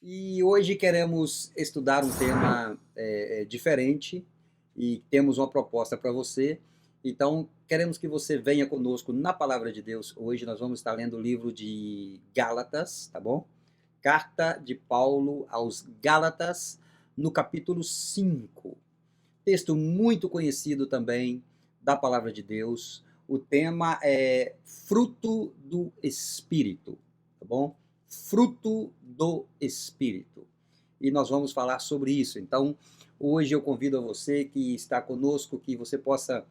E hoje queremos estudar um tema diferente e temos uma proposta para você. Então, queremos que você venha conosco na Palavra de Deus. Hoje nós vamos estar lendo o livro de Gálatas, tá bom? Carta de Paulo aos Gálatas, no capítulo 5. Texto muito conhecido também da Palavra de Deus. O tema é fruto do Espírito, tá bom? Fruto do Espírito. E nós vamos falar sobre isso. Então, hoje eu convido a você que está conosco, que você possa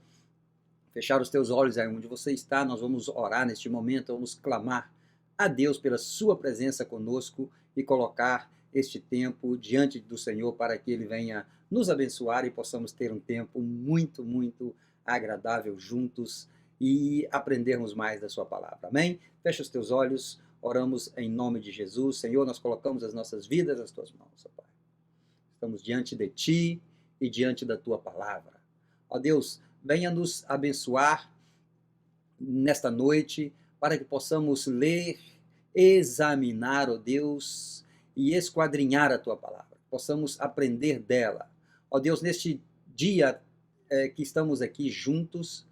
fechar os teus olhos aí onde você está. Nós vamos orar neste momento, vamos clamar a Deus pela sua presença conosco e colocar este tempo diante do Senhor para que Ele venha nos abençoar e possamos ter um tempo muito, muito agradável juntos e aprendermos mais da sua palavra. Amém? Fecha os teus olhos, oramos em nome de Jesus. Senhor, nós colocamos as nossas vidas nas tuas mãos, ó Pai. Estamos diante de Ti e diante da Tua palavra. Ó Deus, venha nos abençoar nesta noite, para que possamos ler, examinar, ó Deus, e esquadrinhar a Tua palavra. Possamos aprender dela. Ó Deus, neste dia que estamos aqui juntos,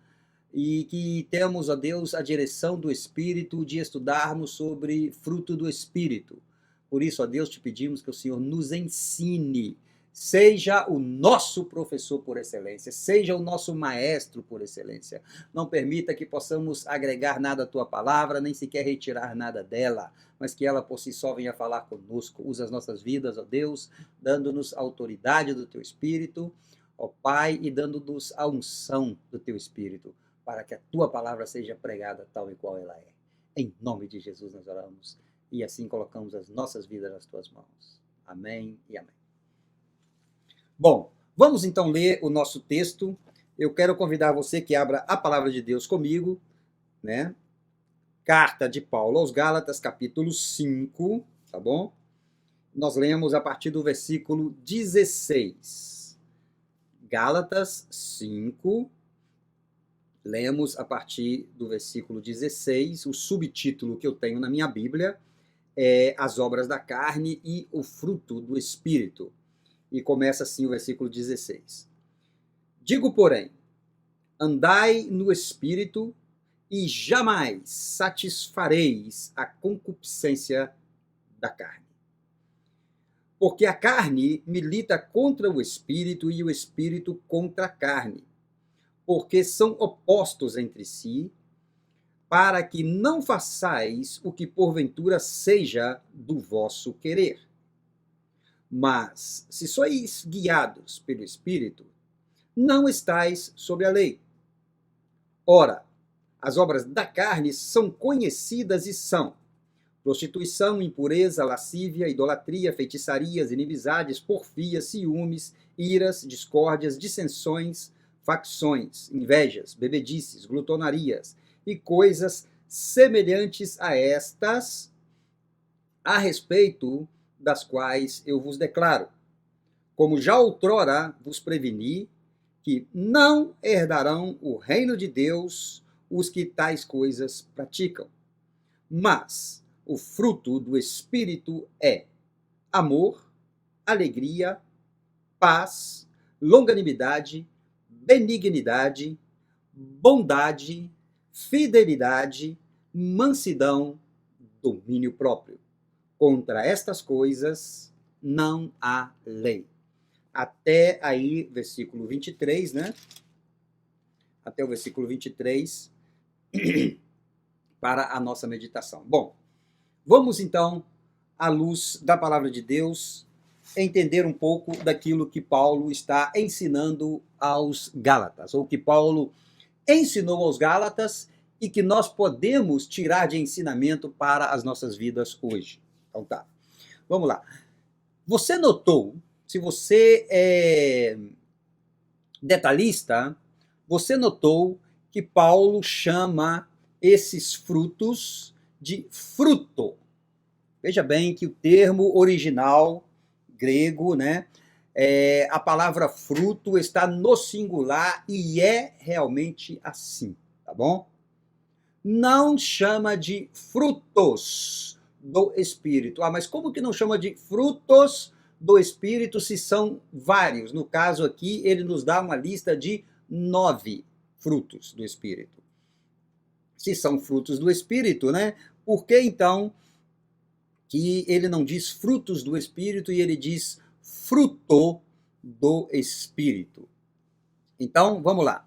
e que temos, ó Deus, a direção do Espírito de estudarmos sobre fruto do Espírito. Por isso, ó Deus, te pedimos que o Senhor nos ensine, seja o nosso professor por excelência, seja o nosso maestro por excelência. Não permita que possamos agregar nada à tua palavra, nem sequer retirar nada dela, mas que ela por si só venha falar conosco. Usa as nossas vidas, ó Deus, dando-nos a autoridade do teu Espírito, ó Pai, e dando-nos a unção do teu Espírito, para que a tua palavra seja pregada tal e qual ela é. Em nome de Jesus nós oramos e assim colocamos as nossas vidas nas tuas mãos. Amém e amém. Bom, vamos então ler o nosso texto. Eu quero convidar você que abra a palavra de Deus comigo, né? Carta de Paulo aos Gálatas, capítulo 5, tá bom? Nós lemos a partir do versículo 16. Gálatas 5, lemos a partir do versículo 16, o subtítulo que eu tenho na minha Bíblia é As Obras da Carne e o Fruto do Espírito. E começa assim o versículo 16. Digo, porém, andai no Espírito e jamais satisfareis a concupiscência da carne. Porque a carne milita contra o Espírito e o Espírito contra a carne, porque são opostos entre si, para que não façais o que porventura seja do vosso querer. Mas, se sois guiados pelo Espírito, não estais sob a lei. Ora, as obras da carne são conhecidas e são prostituição, impureza, lascívia, idolatria, feitiçarias, inimizades, porfias, ciúmes, iras, discórdias, dissensões, facções, invejas, bebedices, glutonarias e coisas semelhantes a estas, a respeito das quais eu vos declaro, como já outrora vos preveni, que não herdarão o reino de Deus os que tais coisas praticam. Mas o fruto do Espírito é amor, alegria, paz, longanimidade, benignidade, bondade, fidelidade, mansidão, domínio próprio. Contra estas coisas não há lei. Até aí, versículo 23, né? Até o versículo 23, para a nossa meditação. Bom, vamos então, à luz da palavra de Deus, entender um pouco daquilo que Paulo está ensinando aos Gálatas, ou que Paulo ensinou aos Gálatas e que nós podemos tirar de ensinamento para as nossas vidas hoje. Então tá, vamos lá. Você notou, se você é detalhista, você notou que Paulo chama esses frutos de fruto. Veja bem que o termo original grego, né, a palavra fruto está no singular e é realmente assim, tá bom? Não chama de frutos do Espírito. Ah, mas como que não chama de frutos do Espírito se são vários? No caso aqui, ele nos dá uma lista de 9 frutos do Espírito. Se são frutos do Espírito, né? Por que então que ele não diz frutos do Espírito e ele diz fruto do Espírito? Então, vamos lá.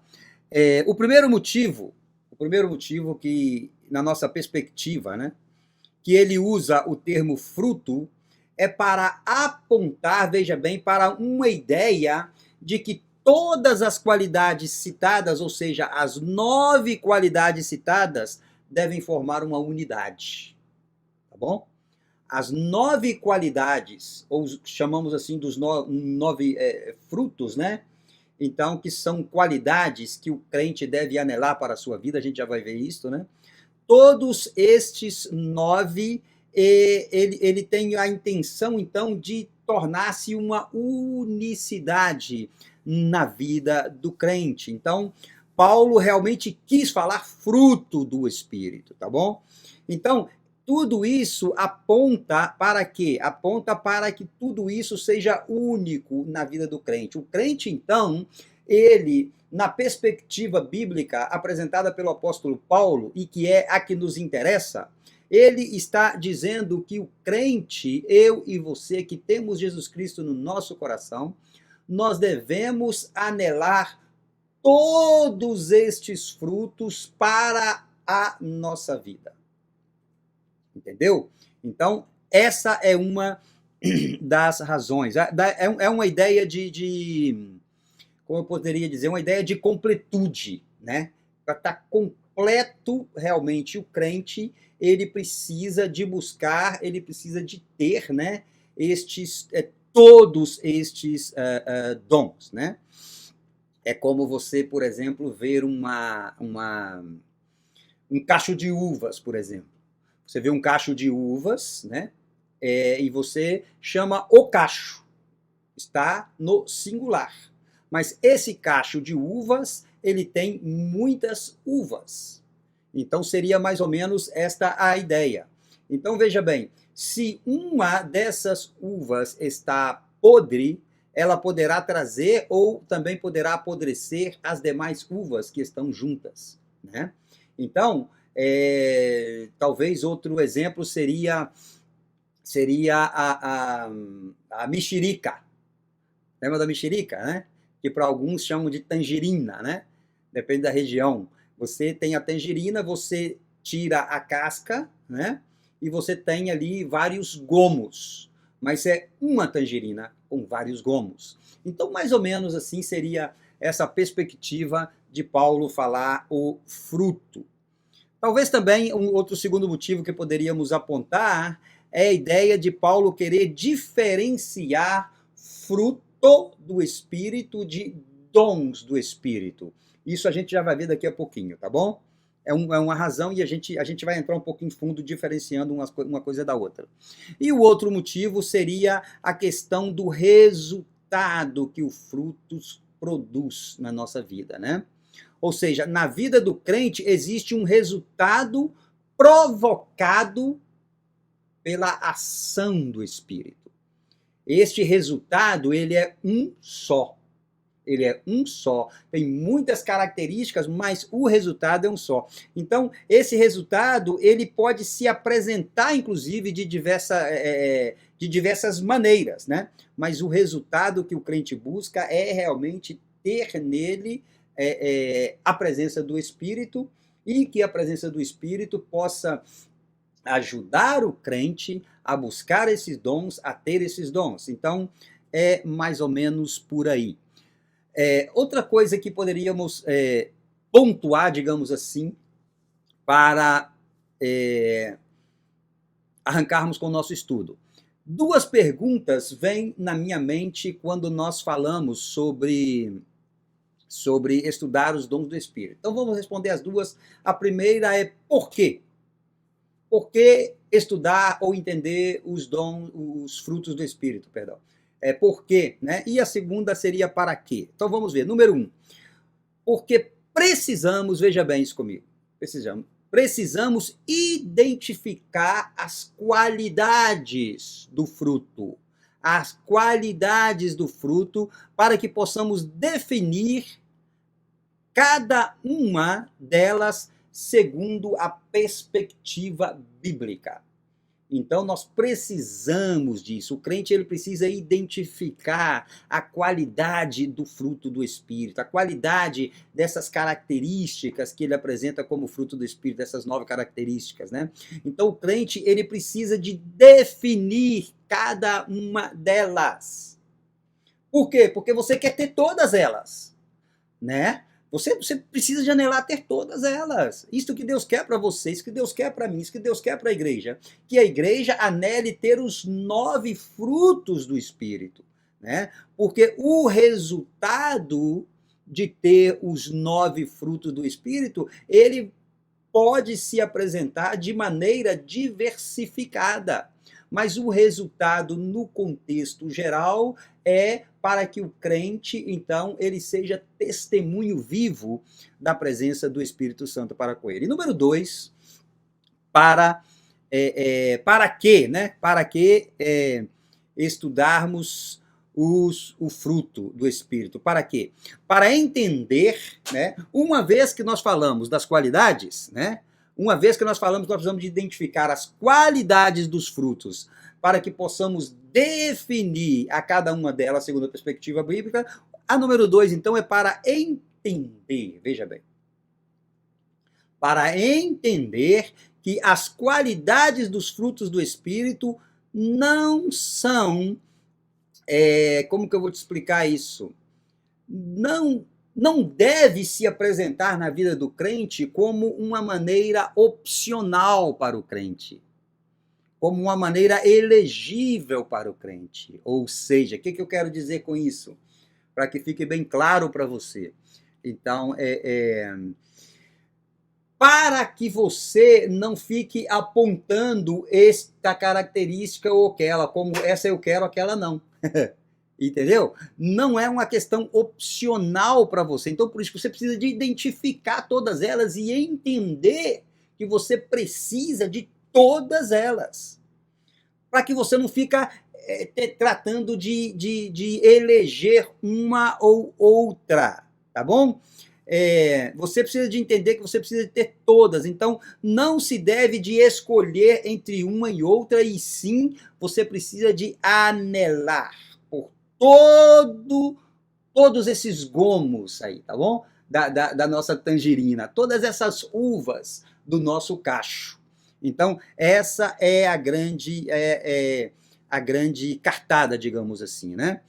O primeiro motivo que, na nossa perspectiva, né, que ele usa o termo fruto é para apontar, veja bem, para uma ideia de que todas as qualidades citadas, ou seja, as 9 qualidades citadas, devem formar uma unidade. Tá bom? As 9 qualidades, ou chamamos assim dos 9 frutos, né? Então, que são qualidades que o crente deve anelar para a sua vida, a gente já vai ver isso, né? Todos estes 9, ele tem a intenção, então, de tornar-se uma unicidade na vida do crente. Então, Paulo realmente quis falar fruto do Espírito, tá bom? Então, tudo isso aponta para quê? Aponta para que tudo isso seja único na vida do crente. O crente, então, ele, na perspectiva bíblica apresentada pelo apóstolo Paulo, e que é a que nos interessa, ele está dizendo que o crente, eu e você, que temos Jesus Cristo no nosso coração, nós devemos anelar todos estes frutos para a nossa vida. Entendeu? Então, essa é uma das razões. É uma ideia como eu poderia dizer, uma ideia de completude, né? Para estar completo realmente o crente, ele precisa de buscar, ele precisa de ter, né? Todos estes dons, né? É como você, por exemplo, ver um cacho de uvas, por exemplo. Você vê um cacho de uvas, né? E você chama o cacho. Está no singular. Mas esse cacho de uvas, ele tem muitas uvas. Então seria mais ou menos esta a ideia. Então veja bem, se uma dessas uvas está podre, ela poderá trazer ou também poderá apodrecer as demais uvas que estão juntas, né? Então, talvez outro exemplo seria a mexerica. Lembra da mexerica, né? Que para alguns chamam de tangerina, né? Depende da região. Você tem a tangerina, você tira a casca, né? E você tem ali vários gomos. Mas é uma tangerina com vários gomos. Então, mais ou menos assim seria essa perspectiva de Paulo falar o fruto. Talvez também um outro segundo motivo que poderíamos apontar é a ideia de Paulo querer diferenciar fruto do Espírito de dons do Espírito. Isso a gente já vai ver daqui a pouquinho, tá bom? É uma razão e a gente vai entrar um pouquinho em fundo diferenciando uma coisa da outra. E o outro motivo seria a questão do resultado que o frutos produz na nossa vida, né? Ou seja, na vida do crente existe um resultado provocado pela ação do Espírito. Este resultado, ele é um só. Ele é um só. Tem muitas características, mas o resultado é um só. Então, esse resultado, ele pode se apresentar, inclusive, de diversas maneiras, né? Mas o resultado que o crente busca é realmente ter nele a presença do Espírito e que a presença do Espírito possa ajudar o crente a buscar esses dons, a ter esses dons. Então, é mais ou menos por aí. Outra coisa que poderíamos pontuar, digamos assim, para arrancarmos com o nosso estudo. 2 perguntas vêm na minha mente quando nós falamos sobre estudar os dons do Espírito. Então vamos responder as duas. A primeira é por quê? Por que estudar ou entender os frutos do Espírito, perdão? Por quê, né? E a segunda seria para quê? Então vamos ver. Número 1. Porque precisamos, veja bem isso comigo, precisamos identificar as qualidades do fruto. As qualidades do fruto, para que possamos definir cada uma delas segundo a perspectiva bíblica. Então nós precisamos disso. O crente ele precisa identificar a qualidade do fruto do Espírito, a qualidade dessas características que ele apresenta como fruto do Espírito, dessas 9 características, né? Então o crente ele precisa de definir cada uma delas. Por quê? Porque você quer ter todas elas, né? Você precisa de anelar ter todas elas. Isso que Deus quer para você, isso que Deus quer para mim, isso que Deus quer para a igreja. Que a igreja anele ter os 9 frutos do Espírito, né? Porque o resultado de ter os 9 frutos do Espírito, ele pode se apresentar de maneira diversificada. Mas o resultado, no contexto geral, é para que o crente, então, ele seja testemunho vivo da presença do Espírito Santo para com ele. E número 2, para que, né? Para que estudarmos o fruto do Espírito. Para quê? Para entender, né? Uma vez que nós falamos das qualidades, né? Uma vez que nós falamos, nós precisamos de identificar as qualidades dos frutos, para que possamos definir a cada uma delas segundo a perspectiva bíblica. A número 2, então, é para entender, veja bem, para entender que as qualidades dos frutos do Espírito não são, como que eu vou te explicar isso? Não deve se apresentar na vida do crente como uma maneira opcional para o crente, como uma maneira elegível para o crente. Ou seja, o que eu quero dizer com isso? Para que fique bem claro para você. Então, para que você não fique apontando esta característica ou aquela, como essa eu quero, aquela não. Entendeu? Não é uma questão opcional para você. Então, por isso que você precisa de identificar todas elas e entender que você precisa de todas elas. Para que você não fica tratando de eleger uma ou outra, tá bom? Você precisa de entender que você precisa de ter todas. Então, não se deve de escolher entre uma e outra, e sim, você precisa de anelar por todos esses gomos aí, tá bom? Da nossa tangerina, todas essas uvas do nosso cacho. Então, essa é a grande cartada, digamos assim, né?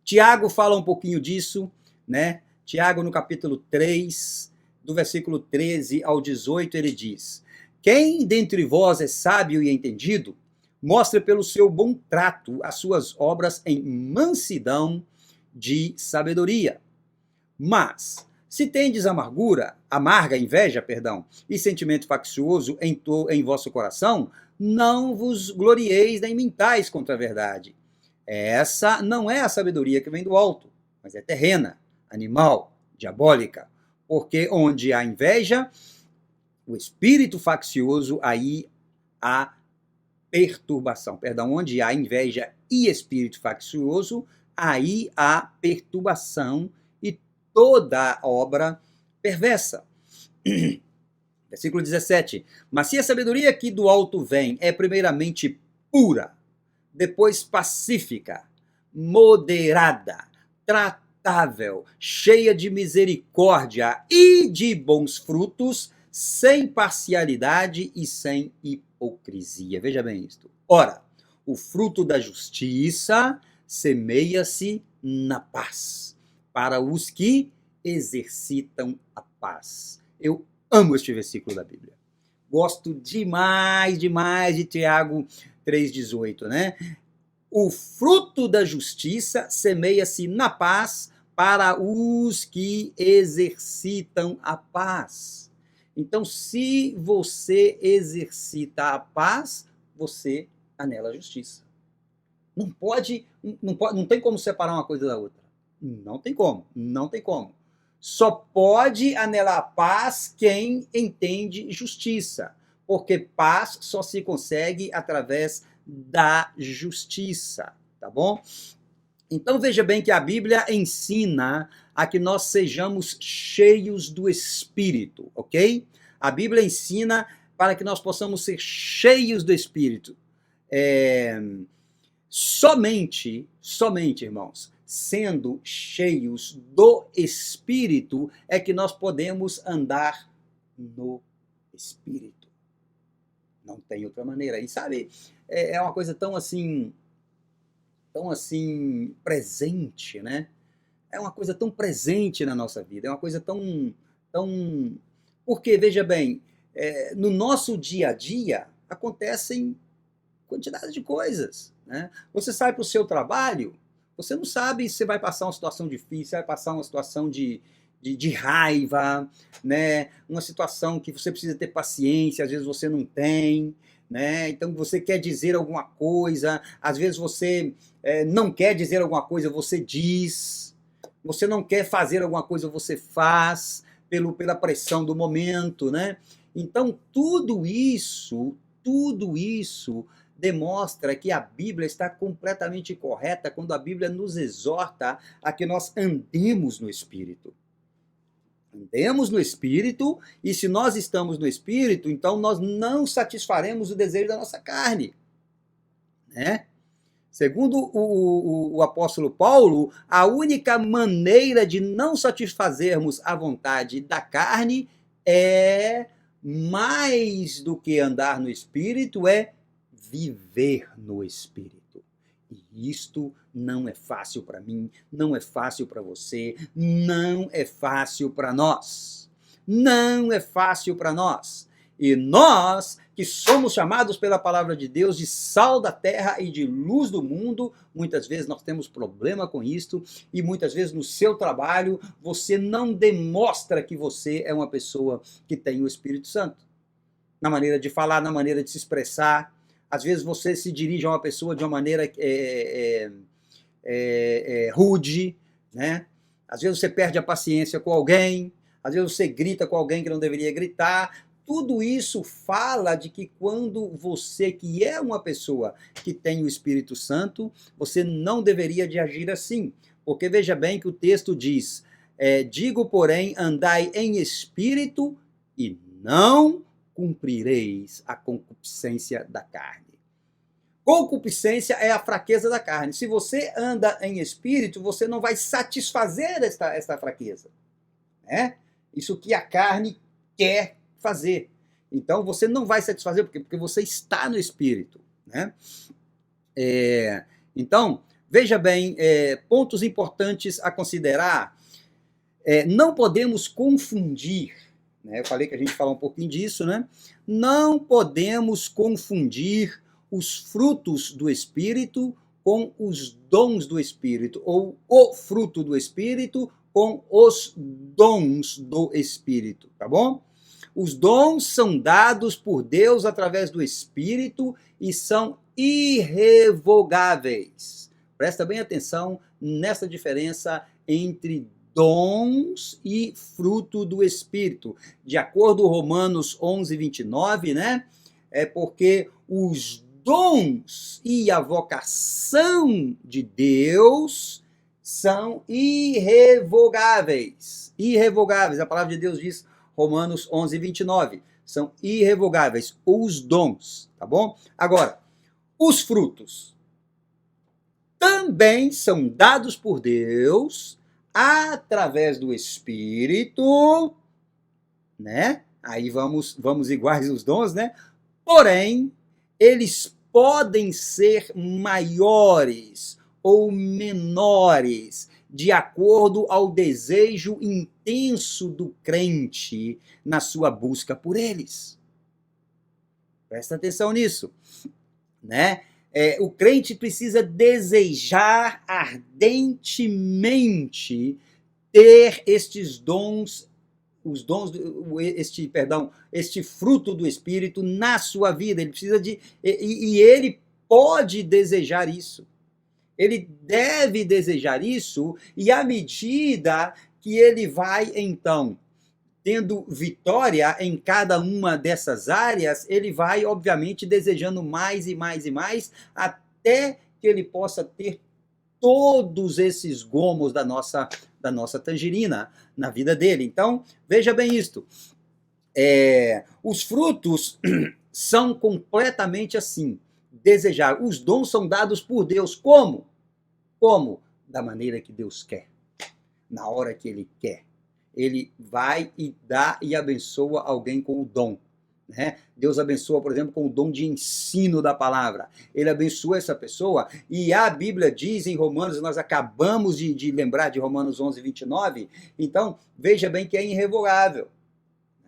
Tiago fala um pouquinho disso, né? Tiago, no capítulo 3, do versículo 13 ao 18, ele diz: quem dentre vós é sábio e entendido, mostre pelo seu bom trato as suas obras em mansidão de sabedoria. Mas, se tendes amarga inveja, e sentimento faccioso em vosso coração, não vos glorieis nem mintais contra a verdade. Essa não é a sabedoria que vem do alto, mas é terrena, animal, diabólica. Porque onde há inveja, o espírito faccioso, aí há perturbação. Onde há inveja e espírito faccioso, aí há perturbação e toda obra perversa. Versículo 17. Mas se a sabedoria que do alto vem é primeiramente pura, depois pacífica, moderada, tratável, cheia de misericórdia e de bons frutos, sem parcialidade e sem hipocrisia. Veja bem isto. Ora, o fruto da justiça semeia-se na paz, para os que exercitam a paz. Eu amo este versículo da Bíblia. Gosto demais de Tiago 3,18, né? O fruto da justiça semeia-se na paz para os que exercitam a paz. Então, se você exercita a paz, você anela a justiça. Não tem como separar uma coisa da outra. Não tem como. Só pode anelar paz quem entende justiça, porque paz só se consegue através da justiça, tá bom? Então veja bem que a Bíblia ensina a que nós sejamos cheios do Espírito, ok? A Bíblia ensina para que nós possamos ser cheios do Espírito. Somente, irmãos, sendo cheios do Espírito, é que nós podemos andar no Espírito. Não tem outra maneira. E sabe, é uma coisa tão assim presente, né? É uma coisa tão presente na nossa vida, é uma coisa tão... Porque, veja bem, no nosso dia a dia acontecem quantidade de coisas, né? Você sai para o seu trabalho, você não sabe se você vai passar uma situação difícil, se vai passar uma situação de raiva, né? Uma situação que você precisa ter paciência, às vezes você não tem, né? Então você quer dizer alguma coisa, às vezes você não quer dizer alguma coisa, você diz, você não quer fazer alguma coisa, você faz, pela pressão do momento, né? Então tudo isso demonstra que a Bíblia está completamente correta quando a Bíblia nos exorta a que nós andemos no Espírito. Andemos no Espírito, e se nós estamos no Espírito, então nós não satisfaremos o desejo da nossa carne, né? Segundo o apóstolo Paulo, a única maneira de não satisfazermos a vontade da carne é, mais do que andar no Espírito, é viver no Espírito. E isto não é fácil para mim, não é fácil para você, não é fácil para nós. Não é fácil para nós. E nós, que somos chamados pela palavra de Deus de sal da terra e de luz do mundo, muitas vezes nós temos problema com isto, e muitas vezes no seu trabalho você não demonstra que você é uma pessoa que tem o Espírito Santo. Na maneira de falar, na maneira de se expressar. Às vezes você se dirige a uma pessoa de uma maneira rude, né? Às vezes você perde a paciência com alguém, às vezes você grita com alguém que não deveria gritar. Tudo isso fala de que quando você, que é uma pessoa que tem o Espírito Santo, você não deveria de agir assim. Porque veja bem que o texto diz, digo, porém, andai em espírito e não cumprireis a concupiscência da carne. Concupiscência é a fraqueza da carne. Se você anda em espírito, você não vai satisfazer esta fraqueza, né? Isso que a carne quer fazer. Então você não vai satisfazer, porque você está no Espírito, né? Então, veja bem, pontos importantes a considerar. Não podemos confundir, né? Eu falei que a gente fala um pouquinho disso, né? Não podemos confundir os frutos do Espírito com os dons do Espírito, ou o fruto do Espírito com os dons do Espírito, tá bom? Os dons são dados por Deus através do Espírito e são irrevogáveis. Presta bem atenção nessa diferença entre dons e fruto do Espírito. De acordo com Romanos 11, 29, né? É porque os dons e a vocação de Deus são irrevogáveis. Irrevogáveis. A palavra de Deus diz, Romanos 11, 29. São irrevogáveis os dons, tá bom? Agora, os frutos também são dados por Deus através do Espírito, né? Aí vamos iguais os dons, né? Porém, eles podem ser maiores ou menores, de acordo ao desejo intenso do crente na sua busca por eles. Presta atenção nisso, né? O crente precisa desejar ardentemente ter estes dons, este fruto do Espírito na sua vida. Ele precisa e ele pode desejar isso. Ele deve desejar isso, e à medida que ele vai, então, tendo vitória em cada uma dessas áreas, ele vai, obviamente, desejando mais e mais e mais, até que ele possa ter todos esses gomos da nossa tangerina na vida dele. Então, veja bem isto. Os frutos são completamente assim. Desejar. Os dons são dados por Deus. Como? Como? Da maneira que Deus quer. Na hora que Ele quer. Ele vai e dá e abençoa alguém com o dom. Né? Deus abençoa, por exemplo, com o dom de ensino da palavra. Ele abençoa essa pessoa e a Bíblia diz em Romanos, nós acabamos de lembrar de Romanos 11, 29, então veja bem que é irrevogável.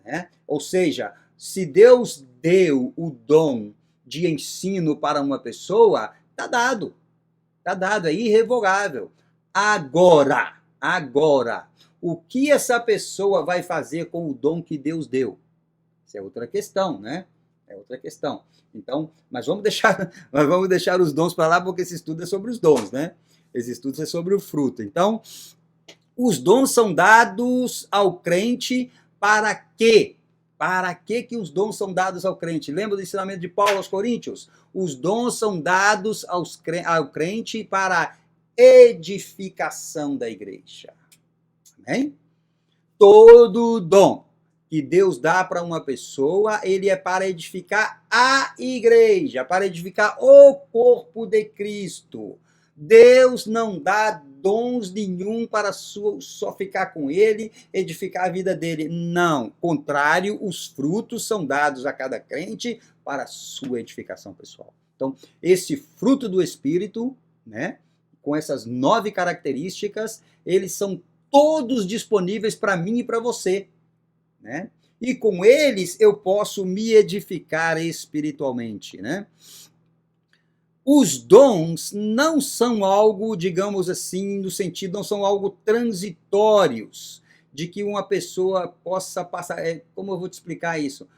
Né? Ou seja, se Deus deu o dom de ensino para uma pessoa, está dado. Está dado, é irrevogável. Agora, o que essa pessoa vai fazer com o dom que Deus deu? Isso é outra questão, né? É outra questão. Então, mas vamos deixar os dons para lá, porque esse estudo é sobre os dons, né? Esse estudo é sobre o fruto. Então, os dons são dados ao crente para quê? Para que os dons são dados ao crente? Lembra do ensinamento de Paulo aos Coríntios? Os dons são dados ao crente para edificação da igreja. Amém? Todo dom que Deus dá para uma pessoa, ele é para edificar a igreja, para edificar o corpo de Cristo. Deus não dá dons nenhum para só ficar com ele, edificar a vida dele. Não. Contrário, os frutos são dados a cada crente para a sua edificação pessoal. Então, esse fruto do Espírito, né, com essas 9 características, eles são todos disponíveis para mim e para você. Né? E com eles eu posso me edificar espiritualmente. Né? Os dons não são algo, digamos assim, no sentido, não são algo transitórios, de que uma pessoa possa passar. Como eu vou te explicar isso?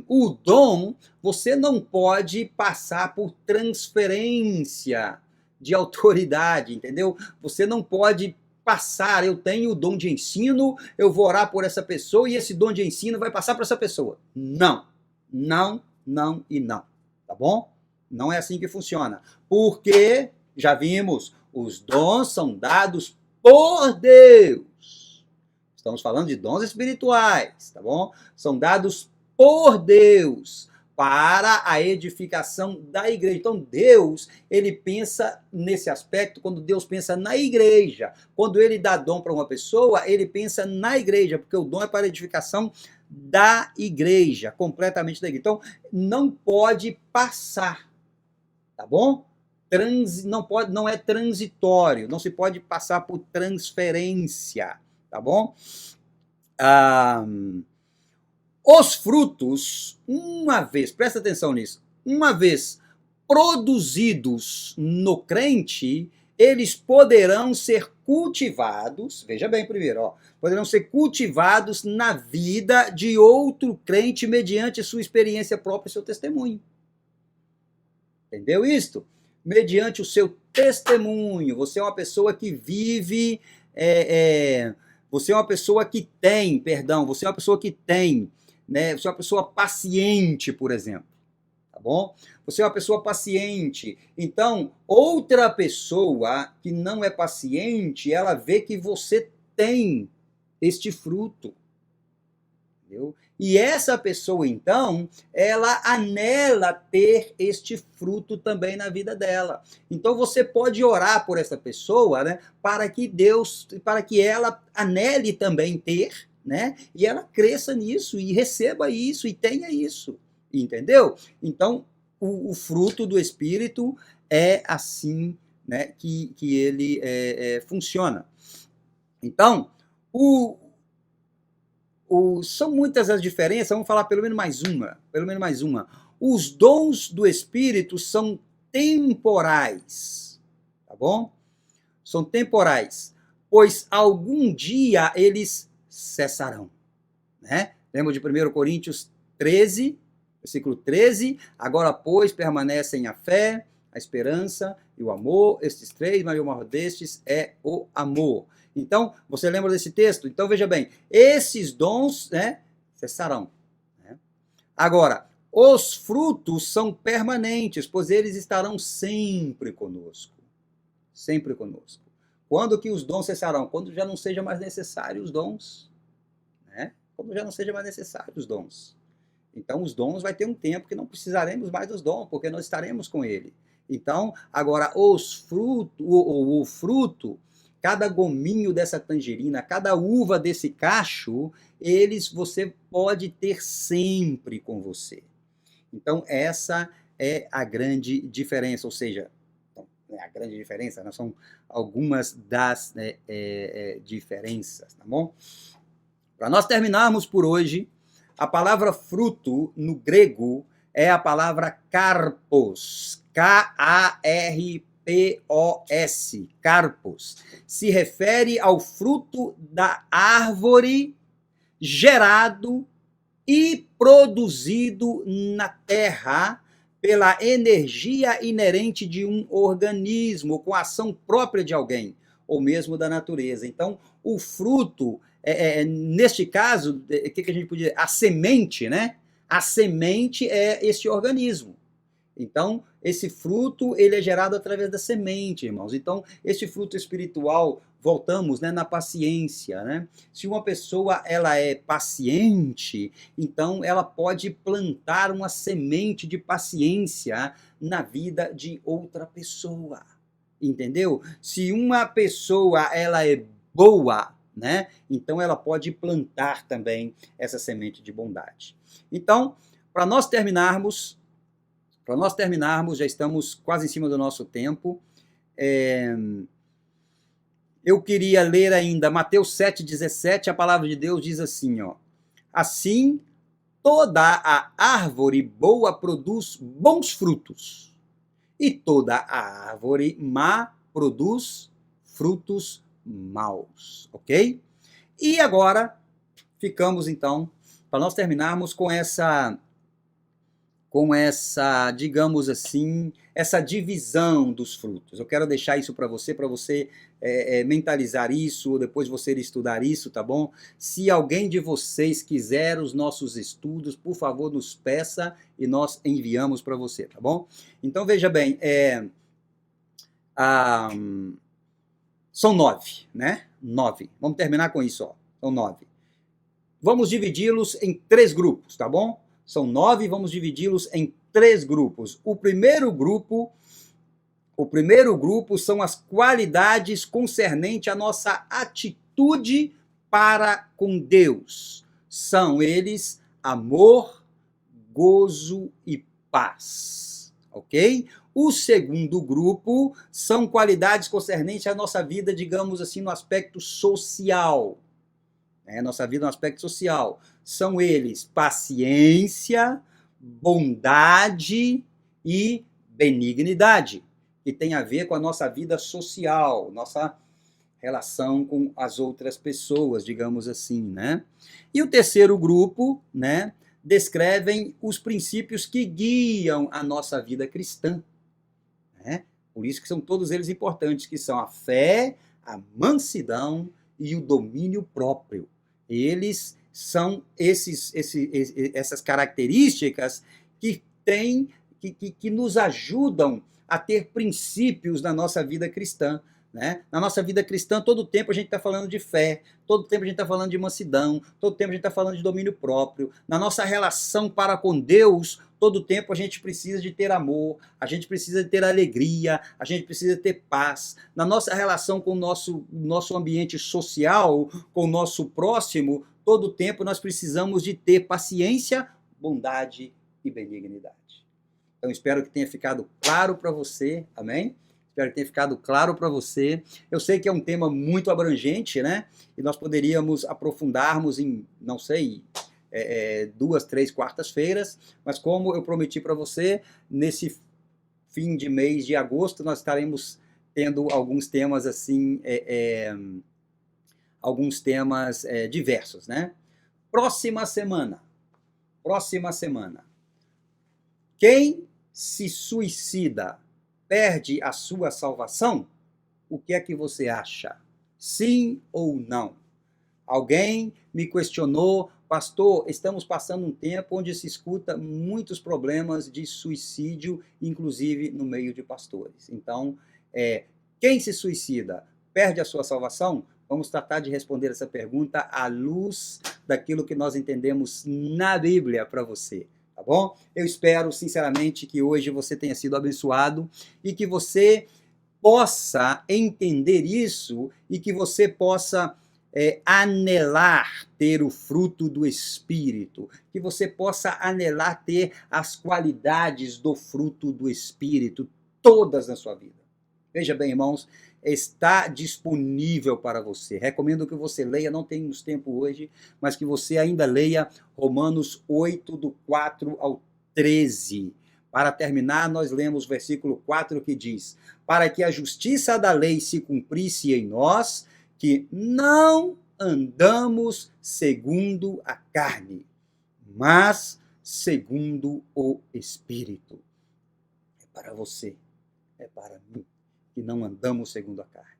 O dom, você não pode passar por transferência de autoridade, entendeu? Você não pode passar, eu tenho o dom de ensino, eu vou orar por essa pessoa e esse dom de ensino vai passar para essa pessoa. Não, não, não e não, tá bom? Não é assim que funciona. Porque, já vimos, os dons são dados por Deus. Estamos falando de dons espirituais, tá bom? São dados por Deus para a edificação da igreja. Então, Deus, ele pensa nesse aspecto, quando Deus pensa na igreja. Quando ele dá dom para uma pessoa, ele pensa na igreja, porque o dom é para a edificação da igreja, completamente da igreja. Então, não pode passar, tá bom? Não é transitório, não se pode passar por transferência, tá bom? Os frutos, uma vez, presta atenção nisso, uma vez produzidos no crente, eles poderão ser cultivados, veja bem primeiro, ó, poderão ser cultivados na vida de outro crente mediante sua experiência própria e seu testemunho. Entendeu isto? Mediante o seu testemunho. Você é uma pessoa que vive, você é uma pessoa que tem, você é uma pessoa que tem, né? Você é uma pessoa paciente, por exemplo. Tá bom? Você é uma pessoa paciente. Então, outra pessoa que não é paciente, ela vê que você tem este fruto. Entendeu? E essa pessoa, então, ela anela ter este fruto também na vida dela. Então você pode orar por essa pessoa, né, para que ela anele também ter, né, e ela cresça nisso, e receba isso, e tenha isso. Entendeu? Então, o fruto do Espírito é assim, né, que ele funciona. Então, são muitas as diferenças, vamos falar pelo menos mais uma. Os dons do Espírito são temporais, tá bom? São temporais, pois algum dia eles cessarão, né? Lembra de 1 Coríntios 13, versículo 13? Agora, pois, permanecem a fé, a esperança e o amor, estes três, mas o maior destes é o amor. Então, você lembra desse texto? Então, veja bem, esses dons, né, cessarão. Né? Agora, os frutos são permanentes, pois eles estarão sempre conosco. Sempre conosco. Quando que os dons cessarão? Quando já não seja mais necessário os dons. Né? Quando já não seja mais necessário os dons. Então, os dons vai ter um tempo que não precisaremos mais dos dons, porque nós estaremos com ele. Então, agora, o fruto, cada gominho dessa tangerina, cada uva desse cacho, eles você pode ter sempre com você. Então, essa é a grande diferença, ou seja, a grande diferença, né, são algumas das diferenças, tá bom? Para nós terminarmos por hoje, a palavra fruto, no grego, é a palavra karpos, K-A-R-P-O-S, karpos. Se refere ao fruto da árvore gerado e produzido na terra pela energia inerente de um organismo, com a ação própria de alguém, ou mesmo da natureza. Então, o fruto, neste caso, o que a gente podia dizer? A semente, né? A semente é esse organismo. Então, esse fruto, ele é gerado através da semente, irmãos. Então, esse fruto espiritual, voltamos, né, na paciência, né? Se uma pessoa, ela é paciente, então ela pode plantar uma semente de paciência na vida de outra pessoa, entendeu? Se uma pessoa, ela é boa, né? Então, ela pode plantar também essa semente de bondade. Então, para nós terminarmos, já estamos quase em cima do nosso tempo. Eu queria ler ainda Mateus 7,17, a palavra de Deus diz assim, ó. Assim, toda a árvore boa produz bons frutos, e toda a árvore má produz frutos maus, ok? E agora, ficamos então, para nós terminarmos com essa, digamos assim, essa divisão dos frutos. Eu quero deixar isso para você mentalizar isso, depois você estudar isso, tá bom? Se alguém de vocês quiser os nossos estudos, por favor, nos peça e nós enviamos para você, tá bom? Então, veja bem, são 9, né? 9. Vamos terminar com isso, ó. São 9. Vamos dividi-los em 3 grupos, tá bom? São 9, vamos dividi-los em 3 grupos. O primeiro grupo são as qualidades concernentes à nossa atitude para com Deus. São eles amor, gozo e paz, ok? O segundo grupo são qualidades concernentes à nossa vida, digamos assim, no aspecto social. Nossa vida no aspecto social. São eles paciência, bondade e benignidade, que tem a ver com a nossa vida social, nossa relação com as outras pessoas, digamos assim, né? E o terceiro grupo, né, descrevem os princípios que guiam a nossa vida cristã, né? Por isso que são todos eles importantes, que são a fé, a mansidão e o domínio próprio. Eles são essas características que nos ajudam a ter princípios na nossa vida cristã. Né? Na nossa vida cristã, todo tempo a gente está falando de fé, todo tempo a gente está falando de mansidão, todo tempo a gente está falando de domínio próprio. Na nossa relação para com Deus, todo tempo a gente precisa de ter amor, a gente precisa de ter alegria, a gente precisa de ter paz. Na nossa relação com o nosso ambiente social, com o nosso próximo, todo tempo nós precisamos de ter paciência, bondade e benignidade. Então, espero que tenha ficado claro para você, amém? Espero que tenha ficado claro para você. Eu sei que é um tema muito abrangente, né? E nós poderíamos aprofundarmos em, não sei, 2, 3 quartas-feiras, mas como eu prometi para você, nesse fim de mês de agosto, nós estaremos tendo alguns temas assim, alguns temas diversos, né? Próxima semana. Quem se suicida perde a sua salvação? O que é que você acha? Sim ou não? Alguém me questionou, pastor, estamos passando um tempo onde se escuta muitos problemas de suicídio, inclusive no meio de pastores. Então, quem se suicida perde a sua salvação? Vamos tratar de responder essa pergunta à luz daquilo que nós entendemos na Bíblia para você, tá bom? Eu espero, sinceramente, que hoje você tenha sido abençoado e que você possa entender isso e que você possa anelar ter o fruto do Espírito, que você possa anelar ter as qualidades do fruto do Espírito, todas na sua vida. Veja bem, irmãos, está disponível para você. Recomendo que você leia, não temos tempo hoje, mas que você ainda leia Romanos 8, do 4 ao 13. Para terminar, nós lemos o versículo 4 que diz: para que a justiça da lei se cumprisse em nós, que não andamos segundo a carne, mas segundo o Espírito. É para você, é para mim, que não andamos segundo a carne.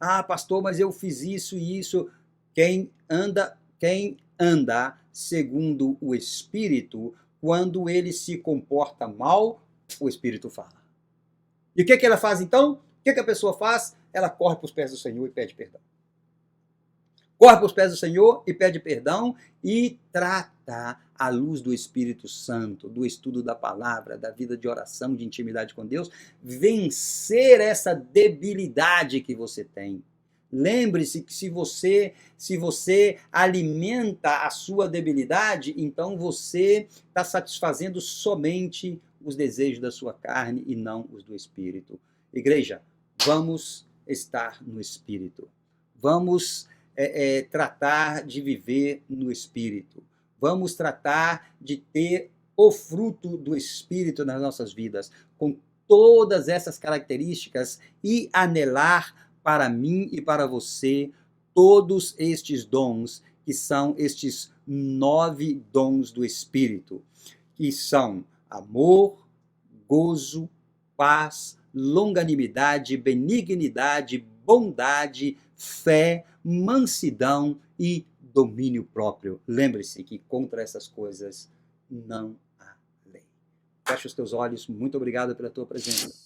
Ah, pastor, mas eu fiz isso e isso. Quem anda segundo o Espírito, quando ele se comporta mal, o Espírito fala. E o que ela faz então? O que a pessoa faz? Ela corre para os pés do Senhor e pede perdão. Corre para os pés do Senhor e pede perdão e trata à luz do Espírito Santo, do estudo da palavra, da vida de oração, de intimidade com Deus, vencer essa debilidade que você tem. Lembre-se que se você alimenta a sua debilidade, então você está satisfazendo somente os desejos da sua carne e não os do Espírito. Igreja, vamos estar no Espírito. Vamos tratar de viver no Espírito. Vamos tratar de ter o fruto do Espírito nas nossas vidas, com todas essas características e anelar para mim e para você todos estes dons, que são estes 9 dons do Espírito, que são amor, gozo, paz, longanimidade, benignidade, bondade, fé, mansidão e domínio próprio. Lembre-se que contra essas coisas não há lei. Fecha os teus olhos. Muito obrigado pela tua presença.